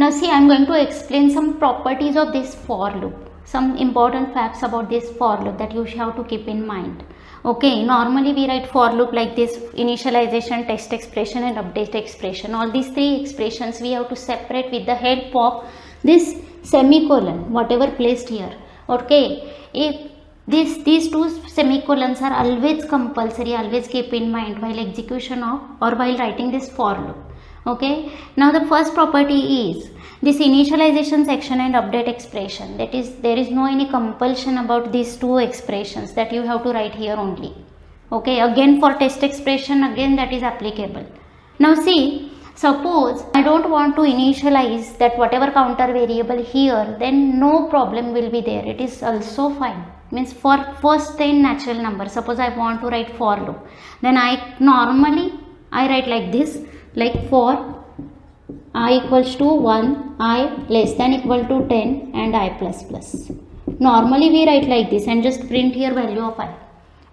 Now see, I am going to explain some properties of this for loop, some important facts about this for loop that you have to keep in mind. Okay, normally we write for loop like this: initialization, test expression and update expression. All these three expressions we have to separate with the help of this semicolon, whatever placed here. Okay, if these two semicolons are always compulsory, always keep in mind while execution of or while writing this for loop. Okay, now the first property is this initialization section and update expression, that is, there is no any compulsion about these two expressions that you have to write here only. Okay, again for test expression, again that is applicable. Now see, suppose I don't want to initialize that whatever counter variable here, then no problem will be there, it is also fine. Means for first 10 natural numbers, suppose I want to write for loop, then I write like this, like for I equals to 1, I less than equal to 10 and I plus plus. Normally we write like this and just print here value of I.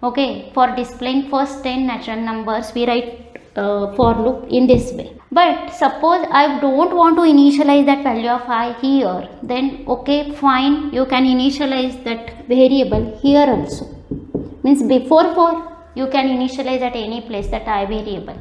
Okay, for displaying first 10 natural numbers we write for loop in this way. But suppose I don't want to initialize that value of I here, then okay, fine, you can initialize that variable here also. Means before 4 you can initialize at any place that I variable.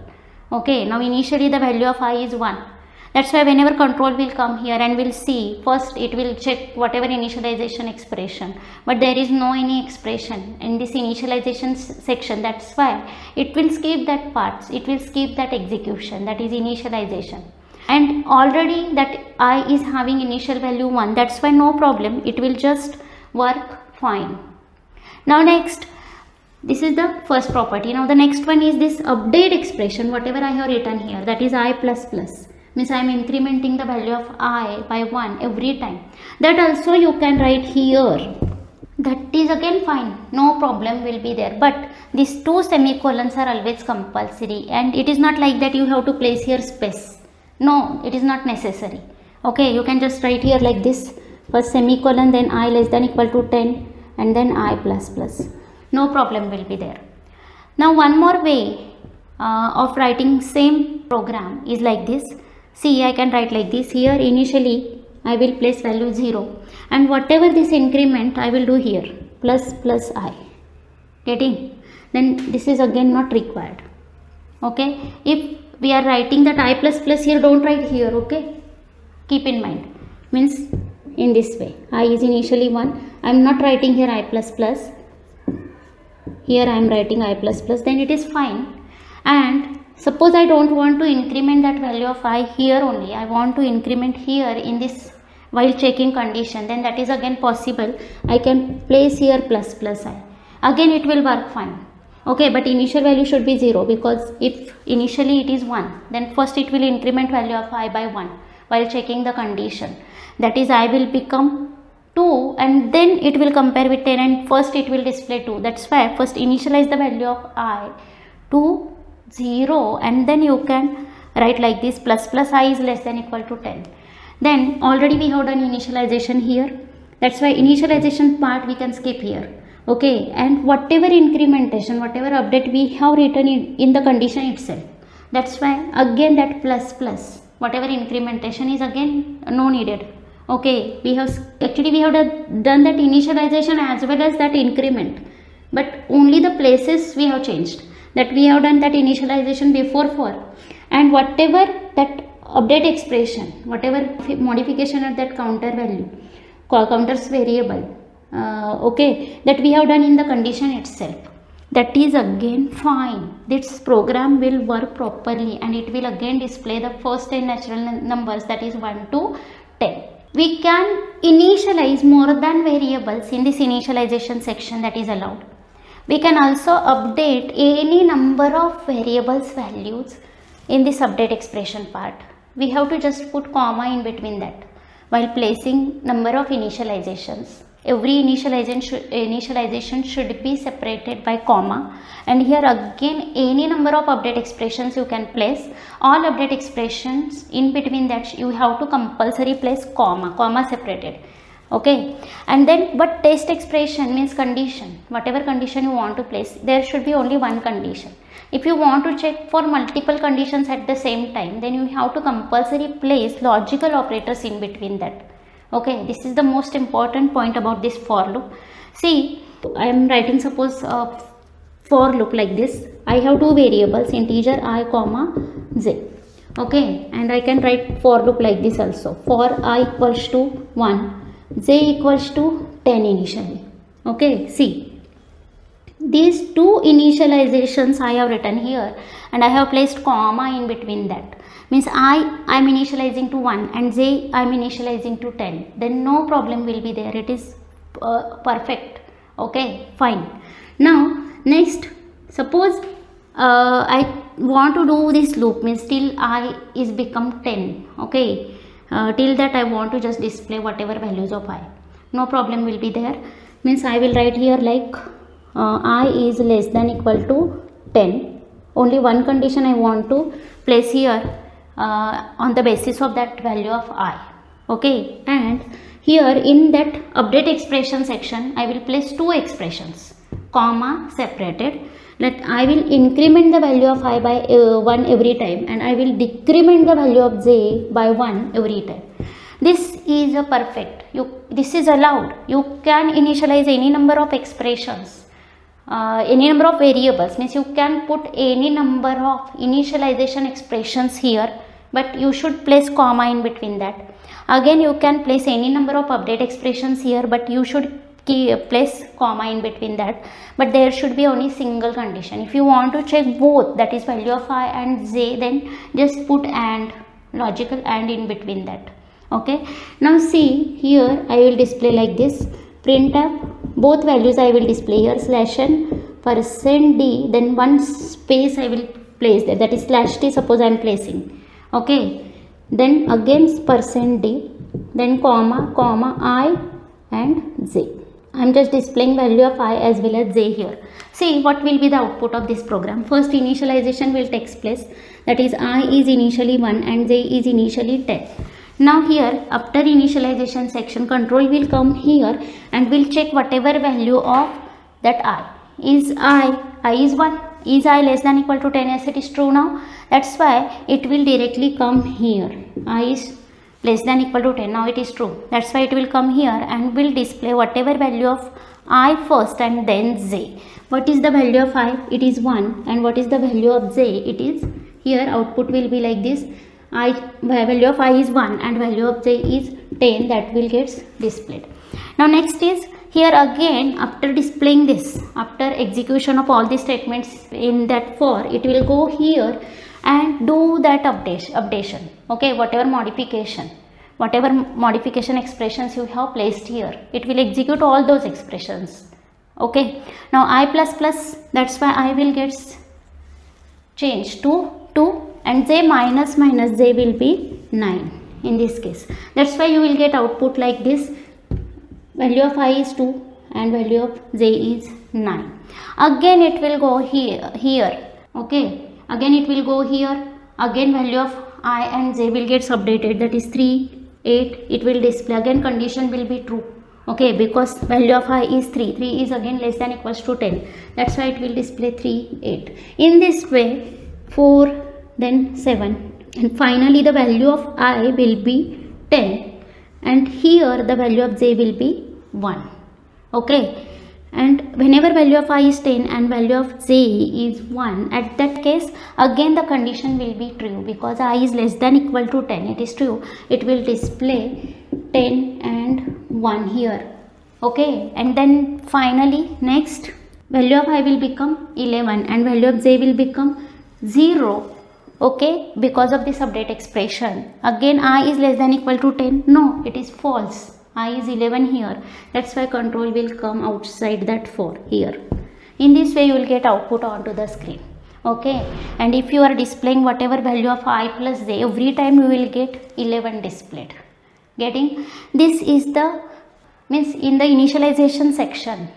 Okay, now initially the value of I is 1. That's why whenever control will come here and will see, first it will check whatever initialization expression, but there is no any expression in this initialization section. That's why it will skip that part, it will skip that execution, that is initialization. And already that I is having initial value 1, that's why no problem, it will just work fine. Now next, this is the first property. Now the next one is this update expression, whatever I have written here, that is I plus plus. Means I am incrementing the value of I by 1 every time. That also you can write here. That is again fine, no problem will be there. But these two semicolons are always compulsory, and it is not like that you have to place here space. No, it is not necessary. Okay, you can just write here like this, first semicolon, then I less than equal to 10 and then I plus plus. No problem will be there. Now one more way of writing same program is like this. See, I can write like this. Here initially I will place value 0 and whatever this increment I will do here, plus plus I. Getting? Then this is again not required. Okay, if we are writing that I plus plus here, don't write here. Okay, keep in mind. Means in this way, I is initially 1. I am not writing here I plus plus. Here I am writing I plus plus, then it is fine. And suppose I don't want to increment that value of I here only, I want to increment here in this while checking condition, then that is again possible. I can place here plus plus I. Again it will work fine. Okay, but initial value should be 0, because if initially it is 1, then first it will increment value of I by 1 while checking the condition. That is, I will become 2 and then it will compare with 10 and first it will display 2. That's why first initialize the value of I to 0 and then you can write like this, plus plus I is less than equal to 10. Then already we have done initialization here. That's why initialization part we can skip here. Okay, and whatever incrementation, whatever update we have written in the condition itself. That's why again that plus plus, whatever incrementation is again no needed. Okay, we have done that initialization as well as that increment, but only the places we have changed. That we have done that initialization before 4, and whatever that update expression, whatever modification at that counter value, counters variable, okay, that we have done in the condition itself, that is again fine. This program will work properly and it will again display the first 10 natural numbers, that is 1 to 10. We can initialize more than variables in this initialization section, that is allowed. We can also update any number of variables values in this update expression part. We have to just put comma in between that while placing number of initializations. Every initialization should be separated by comma, and here again any number of update expressions you can place. All update expressions in between that you have to compulsory place comma separated. Okay, and then but test expression means condition, whatever condition you want to place, there should be only one condition. If you want to check for multiple conditions at the same time, then you have to compulsory place logical operators in between that. Okay, this is the most important point about this for loop. See, I am writing suppose for loop like this. I have two variables, integer I comma z. Okay, and I can write for loop like this also. For I equals to 1, j equals to 10 initially. Okay, see. These two initializations I have written here, and I have placed comma in between that. Means I am initializing to 1 and j I am initializing to 10. Then no problem will be there. It is perfect. Okay, fine. Now next, suppose I want to do this loop, means till I is become 10. Okay, till that I want to just display whatever values of I. No problem will be there. Means I will write here like I is less than equal to 10. Only one condition I want to place here on the basis of that value of I. Okay, and here in that update expression section I will place two expressions, comma separated. Let I will increment the value of I by 1 every time, and I will decrement the value of j by 1 every time. This is a perfect. This is allowed. You can initialize any number of expressions. Any number of variables, means you can put any number of initialization expressions here, but you should place comma in between that. Again, you can place any number of update expressions here, but you should place comma in between that. But there should be only single condition. If you want to check both, that is value of I and j, then just put and, logical and in between that. Okay, now see here I will display like this, printf. Both values I will display here, /n %d, then one space I will place there, that is /t suppose I am placing. Okay, then again %d, then comma I and j. I am just displaying value of I as well as j here. See what will be the output of this program. First initialization will take place, that is I is initially 1 and j is initially 10. Now here after initialization section, control will come here and will check whatever value of that I. Is I is 1, is I less than equal to 10? Yes, it is true now. That's why it will directly come here. I is less than equal to 10. Now it is true. That's why it will come here and will display whatever value of I first and then j. What is the value of I? It is 1. And what is the value of j? It is here. Output will be like this. Value of I is 1 and value of j is 10. That will get displayed. Now next is here again, after displaying this, after execution of all the statements in that for, it will go here and do that updation. Okay, whatever modification expressions you have placed here, it will execute all those expressions. Okay, now I plus plus, that's why I will get changed to 2 and j minus j will be 9 in this case. That's why you will get output like this. Value of I is 2 and value of j is 9. Again it will go here. Okay, again it will go here. Again value of I and j will get updated, that is 3, 8. It will display. Again condition will be true. Okay, because value of I is 3. 3 is again less than equals to 10. That's why it will display 3, 8. In this way, 4, then 7. And finally the value of I will be 10. And here the value of j will be 1. Okay, and whenever value of I is 10 and value of j is 1, at that case again the condition will be true, because I is less than equal to 10. It is true. It will display 10 and 1 here. Okay, and then finally next value of I will become 11 and value of j will become 0. Okay, because of this update expression. Again I is less than equal to 10. No, it is false. I is 11 here. That's why control will come outside that 4 here. In this way you will get output onto the screen. Okay, and if you are displaying whatever value of I plus j, every time you will get 11 displayed. Getting? This is the, means in the initialization section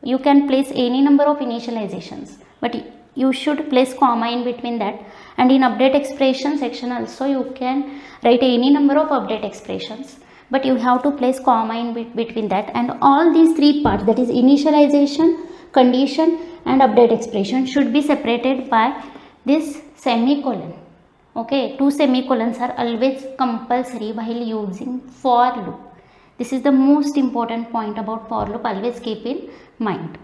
you can place any number of initializations, but you should place comma in between that. And in update expression section also you can write any number of update expressions, but you have to place comma in between that. And all these three parts, that is initialization, condition and update expression should be separated by this semicolon. Okay, two semicolons are always compulsory while using for loop. This is the most important point about for loop, always keep in mind.